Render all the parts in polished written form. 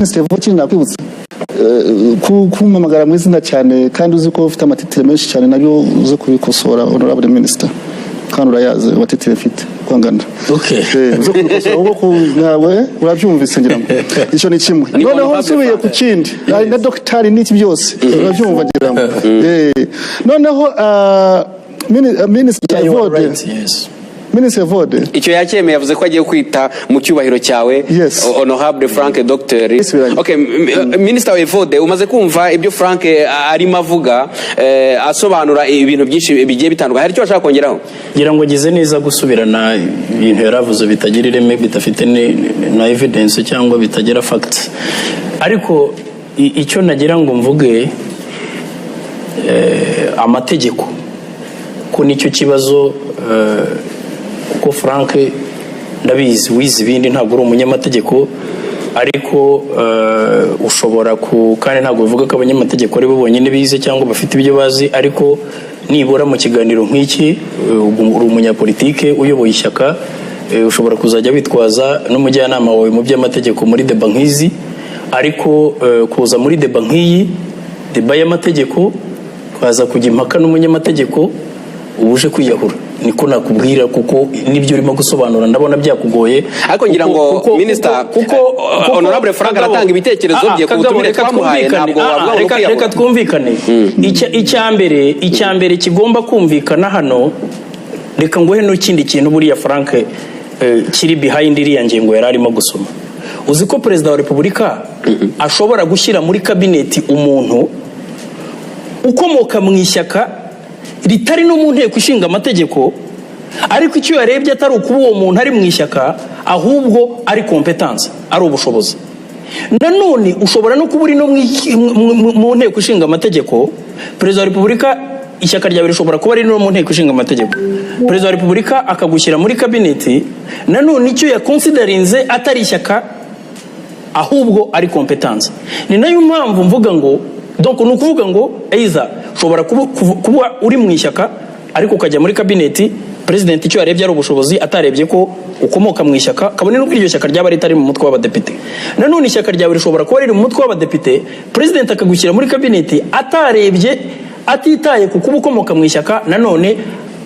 Minisitiri nakwibutsa kumamagara mu izina cyane kandi uzi ko ufite amatitire menshi cyane nabyo uzo kubikosora honorable minister kandi urayazi amatitire ufite kwangana uzo kubikosora ubwo nawe urabyumvise ngira ngo icyo ni kimwe noneho nsubiye ku kindi na doctor n'iki byose urabyumva ngira ngo noneho minister Evode Minister Evode icyo yacyemeye yavuze ko agiye kwita mu cyubahiro cyawe honorable Frank Dr. Okay, Minister Evode umaze kumva ibyo Frank arimo avuga asobanura ibintu byinshi bigiye bitandukanye hari icyo ashaka kongeraho ngira ngo gize neza gusubirana ibintu yaravuze bitagira ireme bitafite na evidence cyangwa bitagira facts ariko icyo nagira ngo mvuge amategeko ko nicyo kibazo kuko Frank ndabizi wize ibindi ntabwo uri umunyamategeko ariko ushobora kandi ntabwo bivuga ko abanyamategeko ari bo bonyine bize cyangwa bafite ibyo bazi ariko nibura mu kiganiro nk'iki uri umunyapolitike uyoboye ishyaka ushobora kuzajya witwaza n'umujyanama wawe mu by'amategeko muri deba nk'izi ariko kuza muri deba nk'iyi deba y'amategeko kwaza kujya impaka n'umunyamategeko ubuje kwiyahura niko nakubwira kuko nibyo urimo gusobanura ndabona byakugoye ariko ngira ngo minister kuko honorable Frank aratanga ibitekerezo bye kutumire twamuhaye ntabwo wavuga reka twumvikane icyambere kigomba kumvikana hano reka ngohe no kindi kintu buriya Frank kiri behind iriya ngingo yari arimo gusoma uzi ko president wa Republika ashobora gushyira muri cabinet umuntu ukomoka mu ishyaka ritari no mu nteko ishinga amategeko ariko icyo yarebye atari ukuba uwo muntu ari mu ishyaka ahubwo ari competence ari ubushobozi nanone ushobora no kuba uri no mu nteko ishinga amategeko Perezida wa Republika ishyaka ryawe rishobora kuba ari no mu nteko ishinga amategeko Perezida wa Republika akagushyira muri cabinet nanone icyo yaconsiderinze atari ishyaka ahubwo ari competence ni nayo mpamvu mvuga ngo donc nukuvuga ngo either ushobora kuba uri mu ishyaka ariko ukajya muri cabinet president icyo yarebye ari ubushobozi atarebye ko ukomoka mu ishyaka kabone n'ubwo iryo shyaka ryaba ritari mu mutwe w'abadepite nanone ishyaka ryawe rishobora kuba riri mu mutwe w'abadepite president akagushyira muri cabinet atarebye atitaye ku kuba ukomoka mu ishyaka nanone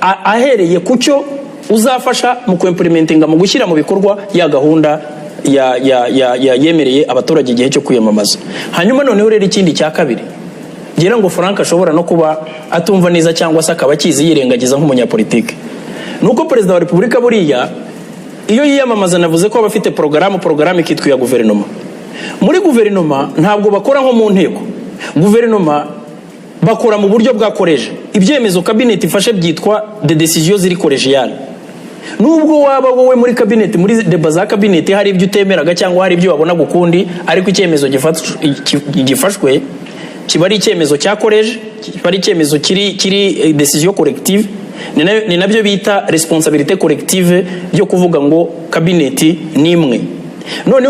ahereye ku cyo uzafasha mu implementinga mu gushyira mu bikorwa ya gahunda yemereye abaturage igihe cyo kwiyamamaza hanyuma noneho rero ikindi cya kabiri ngira ngo Frank ashobora no kuba atumva neza cyangwa se akaba akizi yirengagiza nk'umunyapolitike nuko Perezida wa Republika buriya iyo yiyamamaza navuze ko abafite porogaramu ikitwa ya guverinoma muri guverinoma ntabwo bakora nko mu nteko guverinoma bakora mu buryo bwa koleje ibyemezo cabinet ifashe byitwa de decisions ziri collegiale nubwo waba wowe muri cabinet muri deba za cabinet hari ibyo utemeraga cyangwa hari ibyo wabona gukundi ariko icyemezo gifashwe kiba ari icyemezo cya college kiba ari icyemezo kiri decision collective ni nabyo bita responsabilité collective byo kuvuga ngo cabinet nimwe none